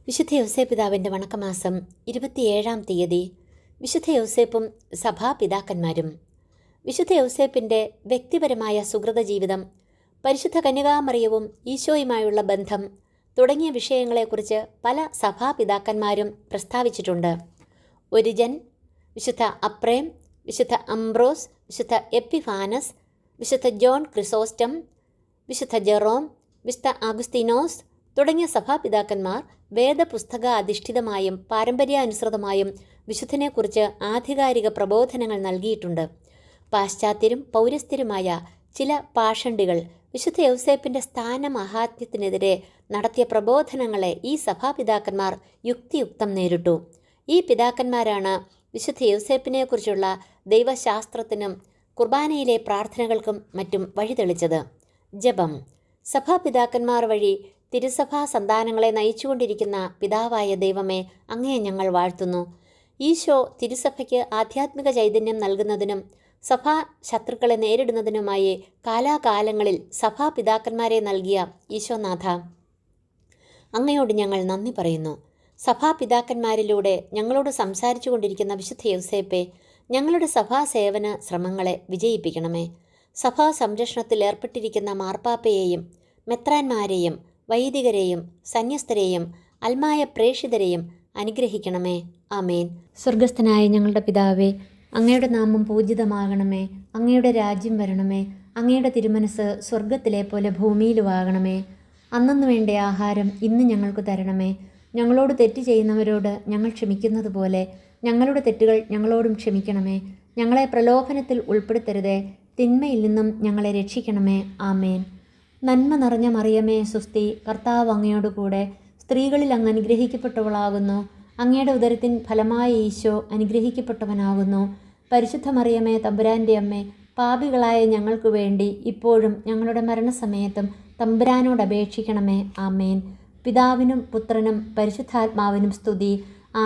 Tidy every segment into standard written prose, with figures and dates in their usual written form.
വിശുദ്ധ യൗസേപ്പിതാവിൻ്റെ വണക്കമാസം 27-ാം തീയതി. വിശുദ്ധ യൗസേപ്പും സഭാപിതാക്കന്മാരും. വിശുദ്ധ യൗസേപ്പിൻ്റെ വ്യക്തിപരമായ സുഹൃത ജീവിതം, പരിശുദ്ധ കന്യകാമറിയവും ഈശോയുമായുള്ള ബന്ധം തുടങ്ങിയ വിഷയങ്ങളെക്കുറിച്ച് പല സഭാപിതാക്കന്മാരും പ്രസ്താവിച്ചിട്ടുണ്ട്. ഒരിജൻ, വിശുദ്ധ അപ്രേം, വിശുദ്ധ അംബ്രോസ്, വിശുദ്ധ എപ്പിഫാനസ്, വിശുദ്ധ ജോൺ ക്രിസോസ്റ്റം, വിശുദ്ധ ജെറോം, വിശുദ്ധ ആഗുസ്തീനോസ് തുടങ്ങിയ സഭാപിതാക്കന്മാർ വേദപുസ്തക അധിഷ്ഠിതമായും പാരമ്പര്യാനുസൃതമായും വിശുദ്ധനെക്കുറിച്ച് ആധികാരിക പ്രബോധനങ്ങൾ നൽകിയിട്ടുണ്ട്. പാശ്ചാത്യരും പൗരസ്ത്യരുമായ ചില പാഷണ്ഡികൾ വിശുദ്ധ യൗസേപ്പിൻ്റെ സ്ഥാനമഹാത്മ്യത്തിനെതിരെ നടത്തിയ പ്രബോധനങ്ങളെ ഈ സഭാപിതാക്കന്മാർ യുക്തിയുക്തം നേരിട്ടു. ഈ പിതാക്കന്മാരാണ് വിശുദ്ധ യൗസേപ്പിനെക്കുറിച്ചുള്ള ദൈവശാസ്ത്രത്തിനും കുർബാനയിലെ പ്രാർത്ഥനകൾക്കും മറ്റും വഴിതെളിച്ചത്. ജപം. സഭാപിതാക്കന്മാർ വഴി തിരുസഭാ സന്താനങ്ങളെ നയിച്ചുകൊണ്ടിരിക്കുന്ന പിതാവായ ദൈവമേ, അങ്ങയെ ഞങ്ങൾ വാഴ്ത്തുന്നു. ഈശോ തിരുസഭയ്ക്ക് ആധ്യാത്മിക ചൈതന്യം നൽകുന്നതിനും സഭാ ശത്രുക്കളെ നേരിടുന്നതിനുമായി കാലാകാലങ്ങളിൽ സഭാപിതാക്കന്മാരെ നൽകിയ ഈശോനാഥ, അങ്ങയോട് ഞങ്ങൾ നന്ദി പറയുന്നു. സഭാപിതാക്കന്മാരിലൂടെ ഞങ്ങളോട് സംസാരിച്ചു കൊണ്ടിരിക്കുന്ന വിശുദ്ധ യൗസേപ്പെ, ഞങ്ങളുടെ സഭാസേവന ശ്രമങ്ങളെ വിജയിപ്പിക്കണമേ. സഭാ സംരക്ഷണത്തിൽ ഏർപ്പെട്ടിരിക്കുന്ന മാർപ്പാപ്പയെയും മെത്രാന്മാരെയും വൈദികരെയും സന്യസ്തരെയും അൽമായ പ്രേക്ഷിതരെയും അനുഗ്രഹിക്കണമേ. ആമേൻ. സ്വർഗസ്ഥനായ ഞങ്ങളുടെ പിതാവേ, അങ്ങയുടെ നാമം പൂജിതമാകണമേ. അങ്ങയുടെ രാജ്യം വരണമേ. അങ്ങയുടെ തിരുമനസ് സ്വർഗത്തിലെ പോലെ ഭൂമിയിലുമാകണമേ. അന്നന്ന് വേണ്ട ആഹാരം ഇന്ന് ഞങ്ങൾക്ക് തരണമേ. ഞങ്ങളോട് തെറ്റ് ചെയ്യുന്നവരോട് ഞങ്ങൾ ക്ഷമിക്കുന്നത് പോലെ ഞങ്ങളുടെ തെറ്റുകൾ ഞങ്ങളോടും ക്ഷമിക്കണമേ. ഞങ്ങളെ പ്രലോഭനത്തിൽ ഉൾപ്പെടുത്തരുതേ, തിന്മയിൽ നിന്നും ഞങ്ങളെ രക്ഷിക്കണമേ. ആമേൻ. നന്മ നിറഞ്ഞ മറിയമേ സുസ്തി, കർത്താവ് അങ്ങയോട് കൂടെ സ്ത്രീകളിൽ അങ്ങ് അനുഗ്രഹിക്കപ്പെട്ടവളാകുന്നു. അങ്ങയുടെ ഉദരത്തിൻ ഫലമായ ഈശോ അനുഗ്രഹിക്കപ്പെട്ടവനാകുന്നു. പരിശുദ്ധ മറിയമേ തമ്പുരാൻ്റെ അമ്മേ, പാപികളായ ഞങ്ങൾക്ക് വേണ്ടി ഇപ്പോഴും ഞങ്ങളുടെ മരണസമയത്തും തമ്പുരാനോട് അപേക്ഷിക്കണമേ. ആമേൻ. പിതാവിനും പുത്രനും പരിശുദ്ധാത്മാവിനും സ്തുതി,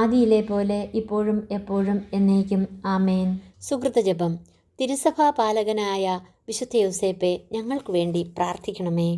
ആദിയിലെ പോലെ ഇപ്പോഴും എപ്പോഴും എന്നേക്കും. ആമേൻ. സുകൃതജപം. തിരുസഭാ പാലകനായ വിശുദ്ധ യൗസേപ്പെ, ഞങ്ങൾക്ക് വേണ്ടി പ്രാർത്ഥിക്കണമേ.